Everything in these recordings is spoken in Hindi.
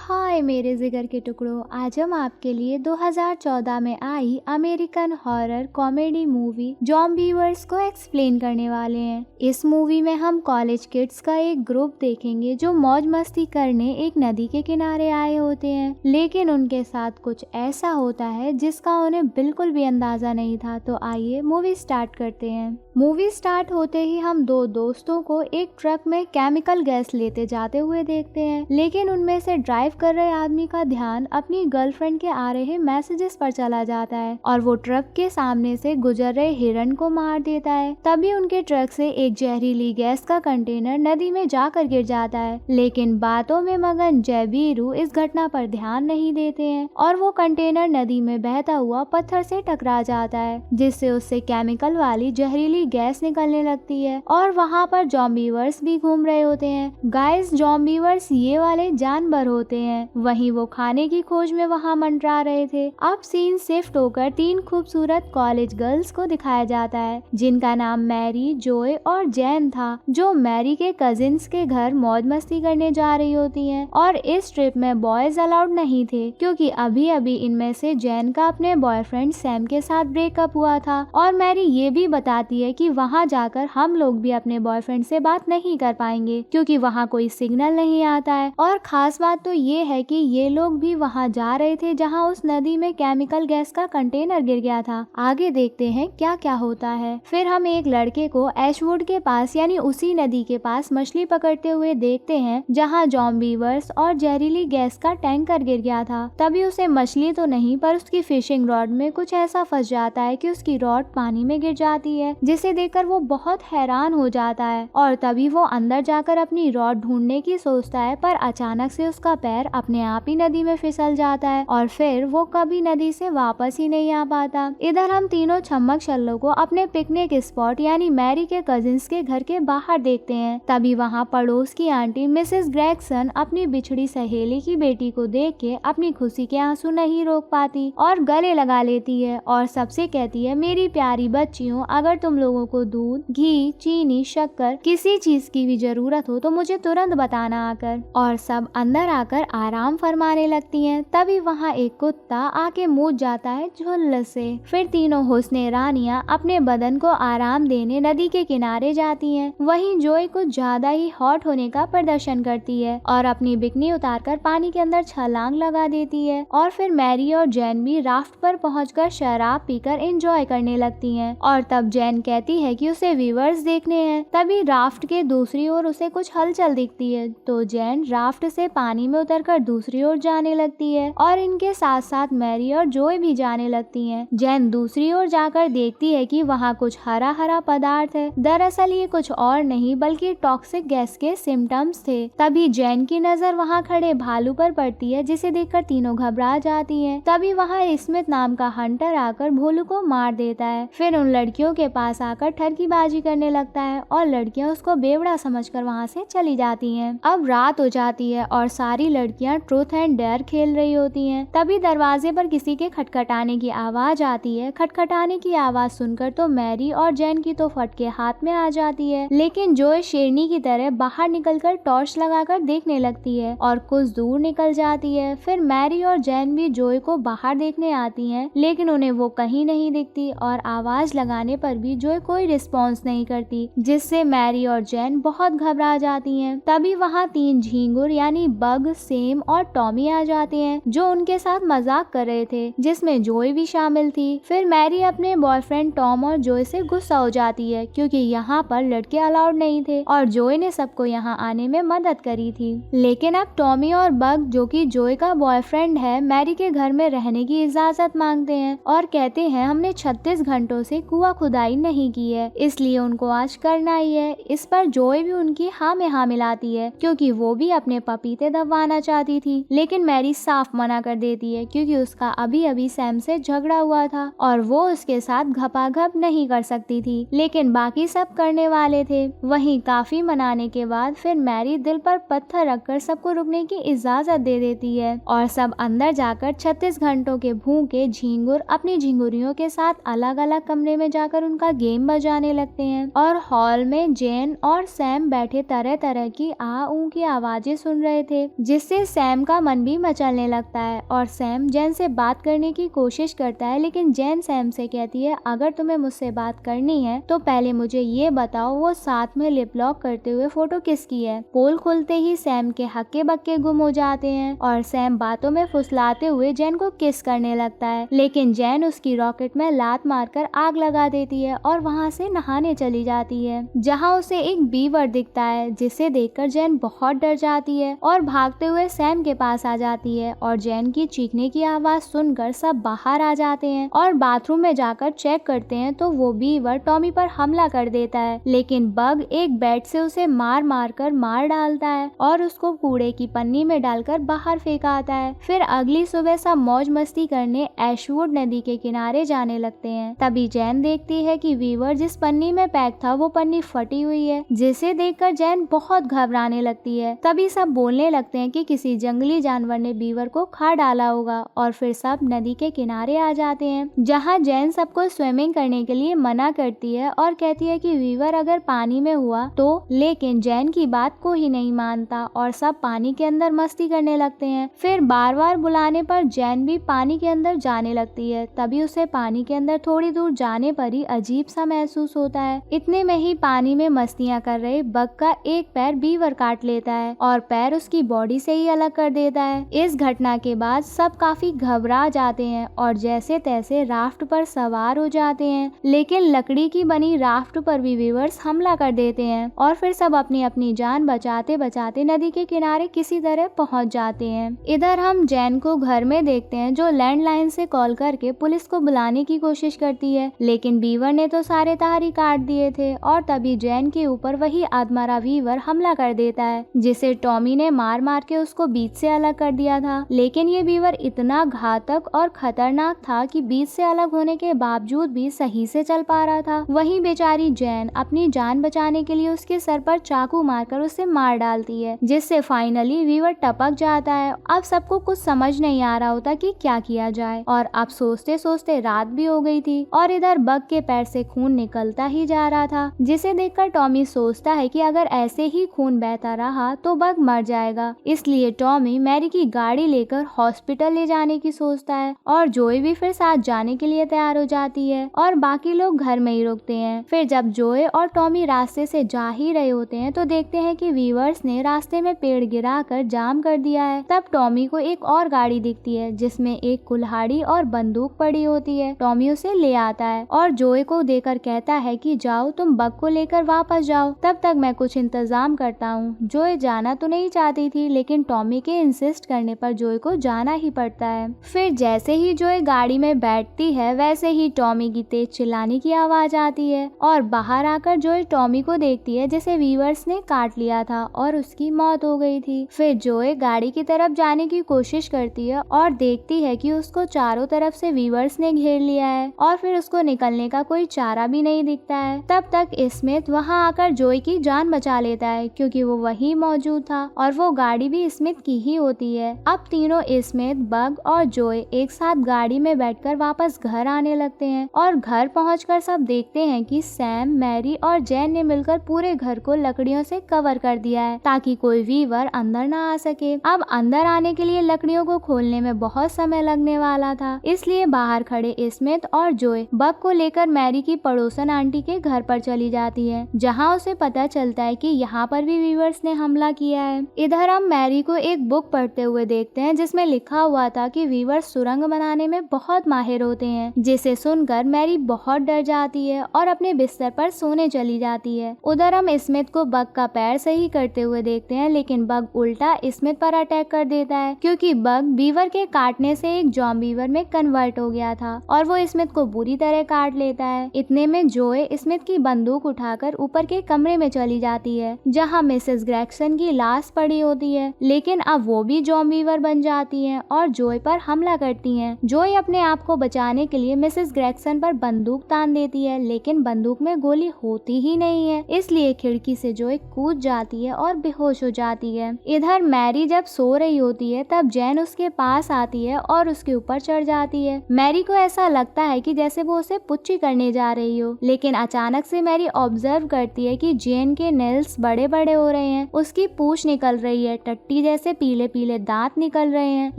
हाय मेरे जिगर के टुकड़ों, आज हम आपके लिए 2014 में आई अमेरिकन हॉरर कॉमेडी मूवी ज़ॉम्बीवर्स को एक्सप्लेन करने वाले हैं। इस मूवी में हम कॉलेज किड्स का एक ग्रुप देखेंगे जो मौज मस्ती करने एक नदी के किनारे आए होते हैं, लेकिन उनके साथ कुछ ऐसा होता है जिसका उन्हें बिल्कुल भी अंदाजा नहीं था। तो आइए मूवी स्टार्ट करते हैं। मूवी स्टार्ट होते ही हम दो दोस्तों को एक ट्रक में केमिकल गैस लेते जाते हुए देखते हैं, लेकिन उनमें से ड्राइव कर रहे आदमी का ध्यान अपनी गर्लफ्रेंड के आ रहे मैसेजेस पर चला जाता है और वो ट्रक के सामने से गुजर रहे हिरन को मार देता है। तभी उनके ट्रक से एक जहरीली गैस का कंटेनर नदी में जाकर गिर जाता है, लेकिन बातों में मगन जयबीरू इस घटना पर ध्यान नहीं देते हैं और वो कंटेनर नदी में बहता हुआ पत्थर से टकरा जाता है, जिससे उससे केमिकल वाली जहरीली गैस निकलने लगती है और वहाँ पर ज़ॉम्बीवर्स भी घूम रहे होते हैं। गाइस, ज़ॉम्बीवर्स ये वाले जानवर होते हैं। वहीं वो खाने की खोज में वहाँ मंडरा रहे थे। अब सीन शिफ्ट होकर तीन खूबसूरत कॉलेज गर्ल्स को दिखाया जाता है, जिनका नाम मैरी, जोय और जैन था, जो मैरी के कजिन्स के घर मौज मस्ती करने जा रही होती हैं। और इस ट्रिप में बॉयज अलाउड नहीं थे, क्योंकि अभी अभी इनमें से जैन का अपने बॉयफ्रेंड सैम के साथ ब्रेकअप हुआ था। और मैरी ये भी बताती है कि वहाँ जाकर हम लोग भी अपने बॉयफ्रेंड से बात नहीं कर पाएंगे, क्योंकि वहाँ कोई सिग्नल नहीं आता है। और खास बात तो ये है कि ये लोग भी वहाँ जा रहे थे जहाँ उस नदी में केमिकल गैस का कंटेनर गिर गया था। आगे देखते हैं क्या क्या होता है। फिर हम एक लड़के को एशवुड के पास यानी उसी नदी के पास मछली पकड़ते हुए देखते हैं जहाँ ज़ॉम्बीवर्स और जहरीली गैस का टैंकर गिर गया था। तभी उसे मछली तो नहीं पर उसकी फिशिंग रॉड में कुछ ऐसा फंस जाता है कि उसकी रॉड पानी में गिर जाती है, जिसे देखकर वो बहुत हैरान हो जाता है। और तभी वो अंदर जाकर अपनी रॉड ढूंढने की सोचता है, पर अचानक से उसका पैर अपने आप ही नदी में फिसल जाता है और फिर वो कभी नदी से वापस ही नहीं आ पाता। इधर हम तीनों छम्मक छल्लों को अपने पिकनिक स्पॉट यानी मैरी के कजिन्स के घर के बाहर देखते हैं। तभी वहाँ पड़ोस की आंटी मिसेस ग्रेगसन अपनी बिछड़ी सहेली की बेटी को देख के अपनी खुशी के आंसू नहीं रोक पाती और गले लगा लेती है और सबसे कहती है, मेरी प्यारी बच्चियों, अगर तुम लोगों को दूध, घी, चीनी, शक्कर किसी चीज की भी जरूरत हो तो मुझे तुरंत बताना आकर। और सब अंदर आकर आराम फरमाने लगती हैं। तभी वहाँ एक कुत्ता आके मूत जाता है झुल्ल से। फिर तीनों हुस्ने रानियां अपने बदन को आराम देने नदी के किनारे जाती हैं। वहीं जोय कुछ ज्यादा ही हॉट होने का प्रदर्शन करती है और अपनी बिकनी उतारकर पानी के अंदर छलांग लगा देती है। और फिर मैरी और जैन भी राफ्ट पर पहुंचकर शराब पीकर एंजॉय करने लगती हैं। और तब जैन कहती है कि उसे व्यूअर्स देखने हैं। तभी राफ्ट के दूसरी ओर उसे कुछ हलचल दिखती है, तो जैन राफ्ट से पानी में उतरकर दूसरी ओर जाने लगती है और इनके साथ साथ मैरी और जोय भी जाने लगती हैं। जैन दूसरी ओर जाकर देखती है कि वहाँ कुछ हरा हरा पदार्थ है। दरअसल ये कुछ और नहीं बल्कि टॉक्सिक गैस के सिम्टम्स थे। तभी जैन की नजर वहाँ खड़े भालू पर पड़ती है, जिसे देखकर तीनों घबरा जाती हैं। तभी वहाँ स्मिथ नाम का हंटर आकर भोलू को मार देता है। फिर उन लड़कियों के पास आकर ठरकीबाजी करने लगता है और लड़कियां उसको बेवड़ा समझकर वहाँ से चली जाती हैं। अब रात हो जाती है और सारी लड़कियां ट्रूथ एंड डेयर खेल रही होती हैं। तभी दरवाजे पर किसी के खटखटाने की आवाज आती है। खटखटाने की आवाज सुनकर तो मैरी और जैन की तो फटके हाथ में आ जाती है, लेकिन जोय शेरनी की तरह बाहर निकलकर टॉर्च लगाकर देखने लगती है और कुछ दूर निकल जाती है। फिर मैरी और जैन भी जोय को बाहर देखने आती हैं, लेकिन उन्हें वो कहीं नहीं दिखती और आवाज लगाने पर भी जोय कोई रिस्पॉन्स नहीं करती, जिससे मैरी और जैन बहुत घबरा जाती हैं। तभी वहाँ तीन झींगुर यानी बग, सेम और टॉमी आ जाते हैं, जो उनके साथ मजाक कर रहे थे, जिसमें जोय भी शामिल थी। फिर मैरी अपने बॉयफ्रेंड टॉम और जोय से गुस्सा हो जाती है, क्योंकि यहाँ पर लड़के अलाउड नहीं थे और जोय ने सबको यहाँ आने में मदद करी थी। लेकिन अब टॉमी और बग, जो कि जोय का बॉयफ्रेंड है, मैरी के घर में रहने की इजाजत मांगते हैं और कहते हैं, हमने 36 घंटों से कुआं खुदाई नहीं की है, इसलिए उनको आज करना ही है। इस पर जोय भी उनकी हाँ में हाँ मिलाती है, क्योंकि वो भी अपने पपीते दबवाना चाहती थी। लेकिन मैरी साफ मना कर देती है, क्योंकि उसका अभी अभी सैम से झगड़ा हुआ था और वो उसके साथ घपाघप नहीं कर सकती थी, लेकिन बाकी सब करने वाले थे। वहीं काफी मनाने के बाद फिर मैरी दिल पर पत्थर रखकर सबको रुकने की इजाजत दे देती है और सब अंदर जाकर 36 घंटों के भूखे झींगुर अपनी झिंगुरियों के साथ अलग अलग कमरे में जाकर उनका गेम फ्लेम बजाने लगते हैं और हॉल में जेन और सैम बैठे तरह तरह की आ ऊ की आवाजें सुन रहे थे, जिससे सैम का मन भी मचलने लगता है और सैम जेन से बात करने की कोशिश करता है। लेकिन जेन सैम से कहती है, अगर तुम्हें मुझसे बात करनी है तो पहले मुझे ये बताओ वो साथ में लिप लॉक करते हुए फोटो किसकी है। पोल खुलते ही सैम के हक्के बक्के गुम हो जाते हैं और सैम बातों में फुसलाते हुए जेन को किस करने लगता है, लेकिन जेन उसकी रॉकेट में लात मारकर आग लगा देती है और वहाँ से नहाने चली जाती है, जहाँ उसे एक बीवर दिखता है, जिसे देखकर जेन बहुत डर जाती है और भागते हुए सैम के पास आ जाती है और जेन की चीखने की आवाज सुनकर सब बाहर आ जाते हैं और बाथरूम में जाकर चेक करते हैं तो वो बीवर टॉमी पर हमला कर देता है, लेकिन बग एक बैट से उसे मार मार कर मार डालता है और उसको कूड़े की पन्नी में डालकर बाहर फेंका आता है। फिर अगली सुबह सब मौज मस्ती करने एशवुड नदी के किनारे जाने लगते हैं। तभी जेन देखती है कि वीवर जिस पन्नी में पैक था वो पन्नी फटी हुई है, जिसे देखकर जेन बहुत घबराने लगती है। तभी सब बोलने लगते हैं कि किसी जंगली जानवर ने बीवर को खा डाला होगा और फिर सब नदी के किनारे आ जाते हैं, जहाँ जेन सबको स्विमिंग करने के लिए मना करती है और कहती है कि वीवर अगर पानी में हुआ तो, लेकिन जेन की बात को ही नहीं मानता और सब पानी के अंदर मस्ती करने लगते हैं। फिर बार बार बुलाने पर जेन भी पानी के अंदर जाने लगती है। तभी उसे पानी के अंदर थोड़ी दूर जाने पर ही अजीब सा महसूस होता है। इतने में ही पानी में मस्तियाँ कर रहे बग का एक पैर बीवर काट लेता है और पैर उसकी बॉडी से ही अलग कर देता है। इस घटना के बाद सब काफी घबरा जाते हैं और जैसे तैसे राफ्ट पर सवार हो जाते हैं, लेकिन लकड़ी की बनी राफ्ट पर भी वीवर्स हमला कर देते हैं और फिर सब अपनी अपनी जान बचाते बचाते नदी के किनारे किसी तरह पहुंच जाते हैं। इधर हम जेन को घर में देखते हैं, जो लैंडलाइन से कॉल करके पुलिस को बुलाने की कोशिश करती है, लेकिन बीवर ने तो सारे तार ही काट दिए थे और तभी जेन के ऊपर वही आदमरा वीवर हमला कर देता है, जिसे टॉमी ने मार मार के उसको बीच से अलग कर दिया था। लेकिन ये बीवर इतना घातक और खतरनाक था कि बीच से अलग होने के बावजूद भी सही से चल पा रहा था। वहीं बेचारी जेन अपनी जान बचाने के लिए उसके सर पर चाकू मारकर उसे मार डालती है, जिससे फाइनली वीवर टपक जाता है। अब सबको कुछ समझ नहीं आ रहा होता कि क्या किया जाए और अब सोचते सोचते रात भी हो गई थी और इधर बग के पैर से खून निकलता ही जा रहा था, जिसे देखकर टॉमी सोचता है कि अगर ऐसे ही खून बहता रहा तो बग मर जाएगा। इसलिए टॉमी मैरी की गाड़ी लेकर हॉस्पिटल ले जाने की सोचता है और जोए भी फिर साथ जाने के लिए तैयार हो जाती है और बाकी लोग घर में ही रुकते हैं। फिर जब जोए और टॉमी रास्ते से जा ही रहे होते हैं तो देखते हैं कि वीवर्स ने रास्ते में पेड़ गिराकर जाम कर दिया है। तब टॉमी को एक और गाड़ी दिखती है जिसमें एक कुल्हाड़ी और बंदूक पड़ी होती है। टॉमी उसे ले आता है और जोए को देकर कहता है कि जाओ तुम बग को लेकर वापस जाओ, तब तक मैं कुछ इंतजाम करता हूँ। जोए जाना तो नहीं चाहती थी, लेकिन टॉमी के इंसिस्ट करने पर जोए को जाना ही पड़ता है। फिर जैसे ही जोए गाड़ी में बैठती है वैसे ही टॉमी की तेज चिल्लाने की आवाज आती है और बाहर आकर जोए टॉमी को देखती है जिसे वीवर्स ने काट लिया था और उसकी मौत हो गई थी। फिर जोए गाड़ी की तरफ जाने की कोशिश करती है और देखती है कि उसको चारों तरफ से वीवर्स ने घेर लिया है और फिर उसको निकलने का कोई चारा भी नहीं दिखता है। तब तक स्मिथ वहां आकर जोए की जान बचा लेता है, क्योंकि वो वही मौजूद था और वो गाड़ी भी स्मिथ की ही होती है। अब तीनों स्मिथ, बग और जोए एक साथ गाड़ी में बैठकर वापस घर आने लगते हैं और घर पहुंचकर सब देखते हैं कि सैम, मैरी और जेन ने मिलकर पूरे घर को लकड़ियों से कवर कर दिया है ताकि कोई वीवर अंदर ना आ सके। अब अंदर आने के लिए लकड़ियों को खोलने में बहुत समय लगने वाला था, इसलिए बाहर खड़े स्मिथ और जोए बग को लेकर मैरी की पड़ोसन आंटी के घर पर चली जाती है, जहां उसे पता चलता है कि यहाँ पर भी वीवर्स ने हमला किया है। इधर हम मैरी को एक बुक पढ़ते हुए देखते हैं जिसमें लिखा हुआ था कि वीवर्स सुरंग बनाने में बहुत माहिर होते हैं, जिसे सुनकर मैरी बहुत डर जाती है और अपने बिस्तर पर सोने चली जाती है। उधर हम स्मिथ को बग का पैर सही करते हुए देखते हैं, लेकिन बग उल्टा स्मिथ पर अटैक कर देता है, क्योंकि बग बीवर के काटने से एक ज़ॉम्बीवर में कन्वर्ट हो गया था और वो स्मिथ को बुरी तरह काट लेता है। इतने में जोए स्मिथ की बंदूक उठाकर ऊपर के कमरे में चली जाती है, जहाँ मिसेस ग्रेगसन की लाश पड़ी होती है, लेकिन अब वो भी ज़ॉम्बीवर बन जाती हैं और जोए पर हमला करती हैं। जोए अपने आप को बचाने के लिए मिसेस ग्रेगसन पर बंदूक तान देती है, लेकिन बंदूक में गोली होती ही नहीं है, इसलिए खिड़की से जोए कूद जाती है और बेहोश हो जाती है। इधर मैरी जब सो रही होती है तब जेन उसके पास आती है और उसके ऊपर चढ़ जाती है। मैरी को ऐसा लगता है कि जैसे वो उसे पुच्ची करने जा रही रही हो। लेकिन अचानक से मैरी ऑब्जर्व करती है कि जेन के नेल्स बड़े बड़े हो रहे हैं, उसकी पूंछ निकल रही है, टट्टी जैसे पीले पीले दांत निकल रहे हैं,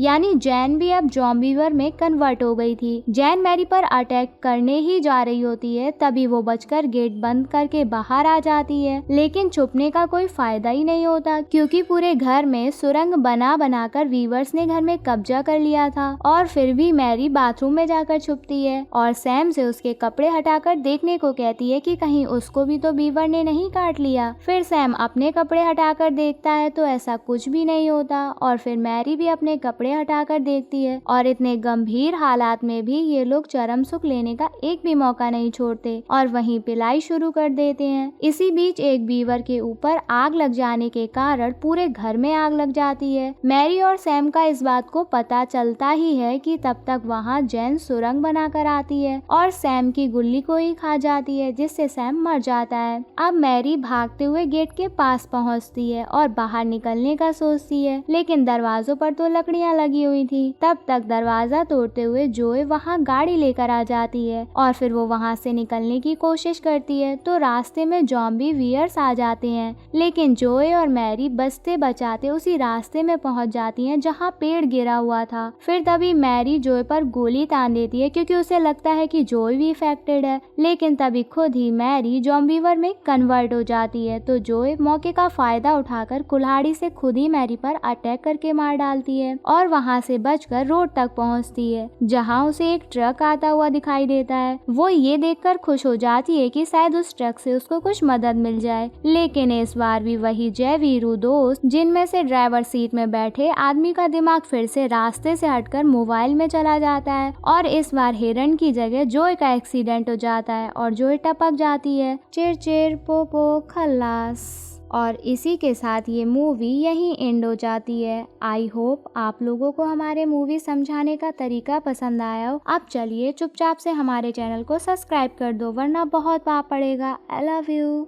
यानी जैन भी अब ज़ॉम्बीवर में कन्वर्ट हो गई थी। जैन मैरी पर अटैक करने ही जा रही होती है, तभी वो बचकर गेट बंद करके बाहर आ जाती है। लेकिन छुपने का कोई फायदा ही नहीं होता, क्योंकि पूरे घर में सुरंग बना बनाकर वीवर्स ने घर में कब्जा कर लिया था। और फिर भी मैरी बाथरूम में जाकर छुपती है और सैम से उसके कपड़े हटाकर देखने को कहती है कि कहीं उसको भी तो वीवर ने नहीं काट लिया। फिर सैम अपने कपड़े हटाकर देखता है तो ऐसा कुछ भी नहीं होता, और फिर मैरी भी अपने कपड़े हटाकर देखती है, और इतने गंभीर हालात में भी ये लोग चरम सुख लेने का एक भी मौका नहीं छोड़ते और वहीं पिलाई शुरू कर देते हैं। इसी बीच एक वीवर के ऊपर आग लग जाने के कारण पूरे घर में आग लग जाती है। मैरी और सैम का इस बात को पता चलता ही है कि तब तक वहाँ जैन सुरंग बनाकर आती है और सैम की गुल्ली को ही खा जाती है, जिससे सैम मर जाता है। अब मैरी भागते हुए गेट के पास पहुँचती है और बाहर निकलने का सोचती है, लेकिन दरवाजों पर तो लकड़ियाँ लगी हुई थी। तब तक दरवाजा तोड़ते हुए जोए वहाँ गाड़ी लेकर आ जाती है और फिर वो वहाँ से निकलने की कोशिश करती है तो रास्ते में ज़ॉम्बी वियर्स आ जाते हैं। लेकिन जोए और मैरी बचते बचाते उसी रास्ते में पहुँच जाती हैं जहाँ पेड़ गिरा हुआ था। फिर तभी मैरी जोए पर गोली तान देती है, क्योंकि उसे लगता है कि जोए भी इफेक्टेड है। लेकिन तभी खुद ही मैरी ज़ॉम्बीवर में कन्वर्ट हो जाती है, तो जोए मौके का फायदा उठाकर कुल्हाड़ी से खुद ही मैरी पर अटैक करके मार डालती है और वहाँ से बचकर रोड तक पहुँचती है, जहाँ उसे एक ट्रक आता हुआ दिखाई देता है। वो ये देखकर खुश हो जाती है कि शायद उस ट्रक से उसको कुछ मदद मिल जाए। लेकिन इस बार भी वही जय वीरू दोस्त, जिनमें से ड्राइवर सीट में बैठे आदमी का दिमाग फिर से रास्ते से हटकर मोबाइल में चला जाता है और इस बार हिरन की जगह जोए का एक्सीडेंट हो जाता है और जोए टपक जाती है। चिर चिर पोपो खल्लास। और इसी के साथ ये मूवी यहीं एंड हो जाती है। आई होप आप लोगों को हमारे मूवी समझाने का तरीका पसंद आया हो। अब चलिए चुपचाप से हमारे चैनल को सब्सक्राइब कर दो, वरना बहुत पाप पड़ेगा। I love you.